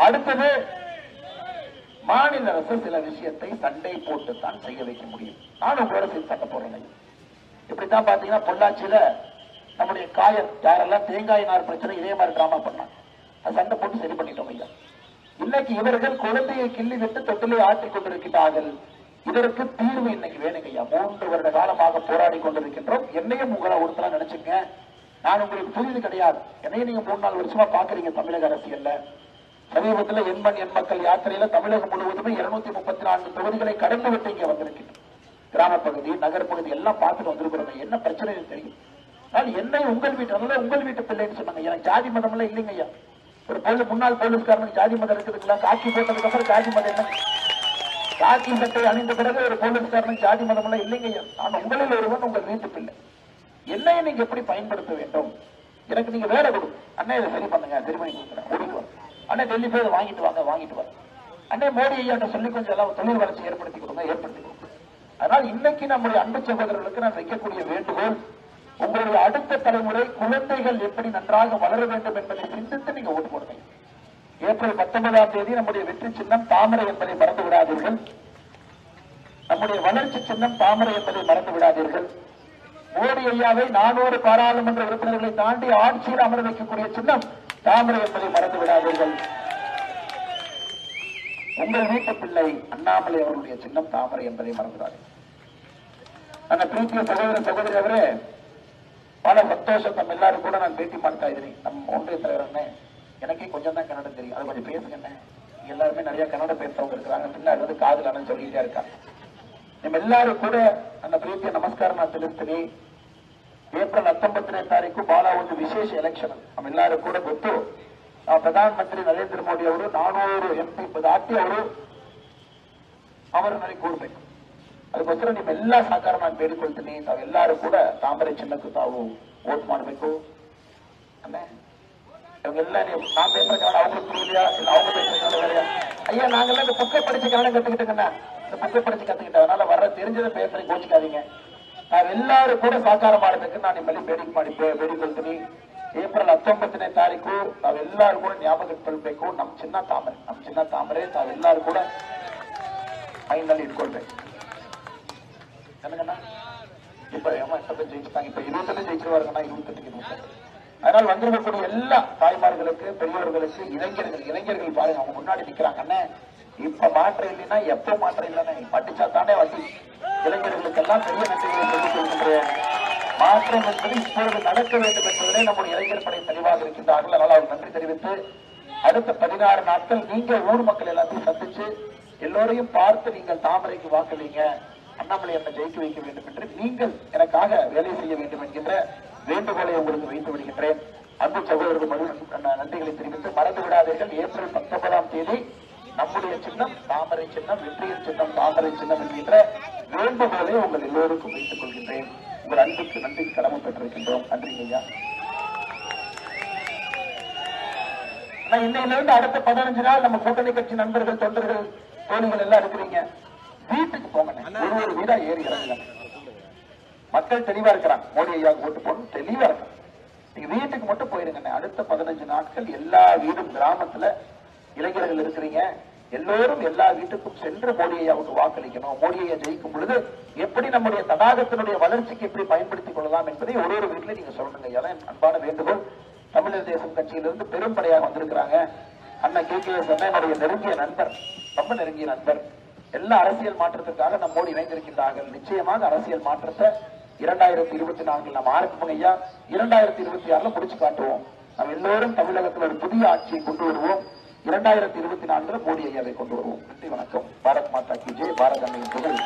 அடுத்தது மாநில அரசு சில விஷயத்தை சண்டை போட்டுத்தான் செய்ய வைக்க முடியும். நானும் உங்களோட சேர்ந்து சண்டை போடுறேன். இப்படித்தான் பாத்தீங்கன்னா பொள்ளாச்சியில நம்முடைய காயர் யாரெல்லாம் தேங்காய் நார் பிரச்சனை இதே மாதிரி டிராமா பண்ணாங்க. அது சண்டை போட்டு சரி பண்ணிட்டோம் ஐயா. இன்னைக்கு இவர்கள் குழந்தையை கிள்ளி விட்டு தொட்டிலை ஆற்றிக் கொண்டிருக்கிறார்கள். இதற்கு தீர்வு இன்னைக்கு வேணுங்க ஐயா. 3 வருட காலமாக போராடி கொண்டிருக்கின்றோம். என்னையும் உங்களை ஒருத்தர நினைச்சுங்க. நான் உங்களுக்கு புரியுது கிடையாது. என்னையும் நீங்க 3-4 வருஷமா பாக்குறீங்க தமிழக அரசியல்ல. சமீபத்தில் எண் மக்கள் யாத்திரையில தமிழகம் முழுவதுமே 234 தொகுதிகளை கடந்து விட்டு இங்க வந்திருக்கின்றோம். கிராம பகுதி நகர்பகுதி எல்லாம் பார்த்துட்டு வந்திருக்கிறோம். என்ன பிரச்சனை தெரியும். என்னை உங்கள் வீட்டு பிள்ளைன்னு சொன்னாங்க. எனக்கு ஜாதி மதம் எல்லாம் இல்லைங்க ஐயா. ஒரு முன்னாள் போலீஸ்காரனுக்கு ஜாதி மதம் இருக்குதுங்களா? காக்கி போட்டதுக்கு அப்புறம் ஜாதி மதம் என்ன? காக்கி சட்டை அணிந்த பிறகு ஒரு போலீஸ்காரனுக்கு ஜாதி மதம் எல்லாம் இல்லைங்க ஐயா. நான் உங்களில் ஒருவன் உங்கள் வீட்டு பிள்ளை. என்னைய நீங்க எப்படி பயன்படுத்த வேண்டும்? எனக்கு நீங்க வேலை கொடு. அண்ணே இதை சரி பண்ணுங்க, சரி பண்ணி கொடுக்குறேன், ஓடிக்குவாங்க. அண்ணே டெல்லி போய் வாங்கிட்டு வாங்க. அண்ணே மோடி ஐயா சொல்லி கொஞ்சம் எல்லாம் தொழில் வளர்ச்சி ஏற்படுத்தி கொடுங்க. அதனால் இன்னைக்கு நம்முடைய அன்பு சகோதரர்களுக்கு நான் வைக்கக்கூடிய வேண்டுகோள், உங்களுடைய அடுத்த தலைமுறை குழந்தைகள் எப்படி நன்றாக வளர வேண்டும் என்பதை சிந்தித்து நீங்க ஓட்டு போடுங்க. ஏப்ரல் 19ஆம் தேதி நம்முடைய வெற்றி சின்னம் தாமரை என்பதை மறந்து விடாதீர்கள். நம்முடைய வளர்ச்சி சின்னம் தாமரை என்பதை மறந்து விடாதீர்கள். மோடி ஐயாவை 400 பாராளுமன்ற உறுப்பினர்களை தாண்டி ஆட்சியில் அமர வைக்கக்கூடிய சின்னம் தாமரை என்பதை மறந்து விடாதீர்கள். உங்கள் வீட்டு பிள்ளை அண்ணாமலை அவர்களுடைய சின்னம் தாமரை என்பதை மறந்துடாதீர்கள். அந்த பிரீத்திய சகோதரி அவரே பல சந்தோஷம். நம்ம எல்லாரும் கூட நான் பேட்டி மாட்டா இருக்கிறேன். நம்ம ஒன்றிய தலைவர் எனக்கே கொஞ்சம் தான் கன்னடம் தெரியும். அது கொஞ்சம் பேசுங்க. எல்லாருமே நிறைய கன்னடம் பேசுறவங்க இருக்கிறாங்க. பின்னாடி வந்து காதல் சொல்லிட்டே இருக்காங்க. நம்ம எல்லாரும் ಕೂಡ ನನ್ನ ಪ್ರೀತಿಯ ನಮಸ್ಕಾರ ನಾನು ತಿಳಿಸ್ತೀನಿ. ಏಪ್ರಿಲ್ 19ನೇ ತಾರೀಕು ಬಹಳ ಒಂದು ವಿಶೇಷ ಎಲೆಕ್ಷನ್. ನಮ್ಮೆಲ್ಲರೂ ಕೂಡ ಗೊತ್ತು. ನಾವು ಪ್ರಧಾನಮಂತ್ರಿ ನರೇಂದ್ರ ಮೋದಿ ಅವರು 400 MP ದಾಟಿ ಅವರು ನನಗೆ ಕೂಡಬೇಕು. ಅದಕ್ಕೋಸ್ಕರ ನಿಮ್ಮೆಲ್ಲ ಸಹಕಾರ ನಾನು ಬೇಡಿಕೊಳ್ತೀನಿ. ತಾವೆಲ್ಲರೂ ಕೂಡ ತಾಮರೆ ಚಿನ್ನಕ್ಕೂ ತಾವು ವೋಟ್ ಮಾಡಬೇಕು. இவங்க ನೀವು நான் பேசுற கன்னடம் அவங்களுக்கு புரியலையா இல்ல அவங்க பேசுற கன்னடம் வேறையா? ஐயா நாங்கெல்லாம் இந்த புக்கை படிச்சு கன்னடம் கத்துக்கிட்டோங்கண்ணா. இந்த புக்கை படிச்சு கத்துக்கிட்டேன். அதனால வர தெரிஞ்சதை பேசுறேன், கோச்சிக்காதீங்க. ನಾವು ಎಲ್ಲರೂ ಕೂಡ ಸಹಕಾರ ಮಾಡಬೇಕು. ನಾನು ನಿಮ್ಮಲ್ಲಿ ಬೇಡಿಕೊಳ್ತೀನಿ. ಏಪ್ರಿಲ್ 19ನೇ ತಾರೀಕು ನಾವೆಲ್ಲರೂ ಕೂಡ ಜ್ಞಾಪಕ ಇಟ್ಕೊಳ್ಬೇಕು. ನಮ್ಮ ಚಿನ್ನ ತಾಮರೆ ತಾವೆಲ್ಲರೂ ಕೂಡ ಮೈಂಡ್ನಲ್ಲಿ ಇಟ್ಕೊಳ್ಬೇಕು. இப்ப ஜெயிச்சுட்டாங்க. இப்ப 20 ஜெயிச்சிருவாருங்கன்னா 28. அதனால் வந்திருக்கக்கூடிய எல்லா தாய்மார்களுக்கு, பெரியவர்களுக்கு, இளைஞர்கள் பாருங்க அவங்க முன்னாடி நிக்கிறாங்க. இப்ப மாற்றம் இல்லைன்னா எப்ப மாற்றம் இல்லைன்னா படிச்சா தானே வண்டி. இளைஞர்களுக்கெல்லாம் பெரிய நன்றிகளை சொல்லிக் கொள்கின்றேன். மாற்றம் என்பது இப்பொழுது நடக்க வேண்டும் என்பதிலே நம்முடைய இளைஞர் படை தெளிவாக இருக்கின்றார்கள். அதனால் அவர் நன்றி தெரிவித்து அடுத்த 16 நாட்கள் நீங்கள் ஊர் மக்கள் எல்லாத்தையும் சந்திச்சு எல்லோரையும் பார்த்து நீங்கள் தாமரைக்கு வாக்களிங்க, அண்ணாமலை என்ன ஜெயிக்க வைக்க வேண்டும் என்று நீங்கள் எனக்காக வேலை செய்ய வேண்டும் என்கின்ற வேண்டுகோளை உங்களுக்கு வைத்து விடுகின்றேன். அன்பு சகோதரர்கள் நன்றிகளை தெரிவித்து மறந்து விடாதீர்கள். ஏப்ரல் 19ஆம் தேதி நம்முடைய சின்னம் தாமரை சின்னம், வெற்றியின் சின்னம் தாமரை சின்னம் என்கின்ற வேண்டுகோளை உங்கள் எல்லோருக்கும் வைத்துக் கொள்கின்றேன். உங்கள் அன்புக்கு நன்றிக்கு கடமை பெற்றிருக்கின்றோம். நன்றி ஐயா. இன்னையிலிருந்து அடுத்த 15 நாள் நம்ம கூட்டணி கட்சி நண்பர்கள், தொண்டர்கள், தோழிகள் எல்லாம் இருக்கிறீங்க. வீட்டுக்கு போங்க. ஒரு வீடா ஏறி இறங்குங்க. மக்கள் தெளிவா இருக்கிறாங்க. மோடி ஐயா ஓட்டு போடணும் தெளிவா இருக்காங்க. நீங்க வீட்டுக்கு மட்டும் போயிருங்க. அடுத்த 15 நாட்கள் எல்லா வீடும் கிராமத்துல இளைஞர்கள் இருக்கிறீங்க. எல்லோரும் எல்லா வீட்டுக்கும் சென்று மோடி ஐயாவுக்கு வாக்களிக்கணும். மோடி ஐயா ஜெயிக்கும் பொழுது எப்படி நம்முடைய தடாகத்தினுடைய வளர்ச்சிக்கு எப்படி பயன்படுத்திக் கொள்ளலாம் என்பதை ஒரு வீட்டில் நீங்க சொல்லணுங்க. அதான் அன்பான வேண்டுகோள். தமிழர் தேசம் கட்சியிலிருந்து பெரும்படையாக வந்திருக்கிறாங்க. அண்ணா KKS என்னுடைய நெருங்கிய நண்பர், ரொம்ப நெருங்கிய நண்பர். எல்லா அரசியல் மாற்றத்திற்காக நம்மோடு இணைந்திருக்கின்றார்கள். நிச்சயமாக அரசியல் மாற்றத்தை 2024 நம்ம ஆரம்பிப்போம் ஐயா. 2026 முடிச்சு காட்டுவோம். நம்ம எல்லோரும் தமிழகத்தில் ஒரு புதிய ஆட்சியை கொண்டு வருவோம். 2024 மோடி ஐயாவை கொண்டு வருவோம். நன்றி, வணக்கம். பாரத் மாதா கி ஜெய். பாரத் அன்னையின் புகழ்.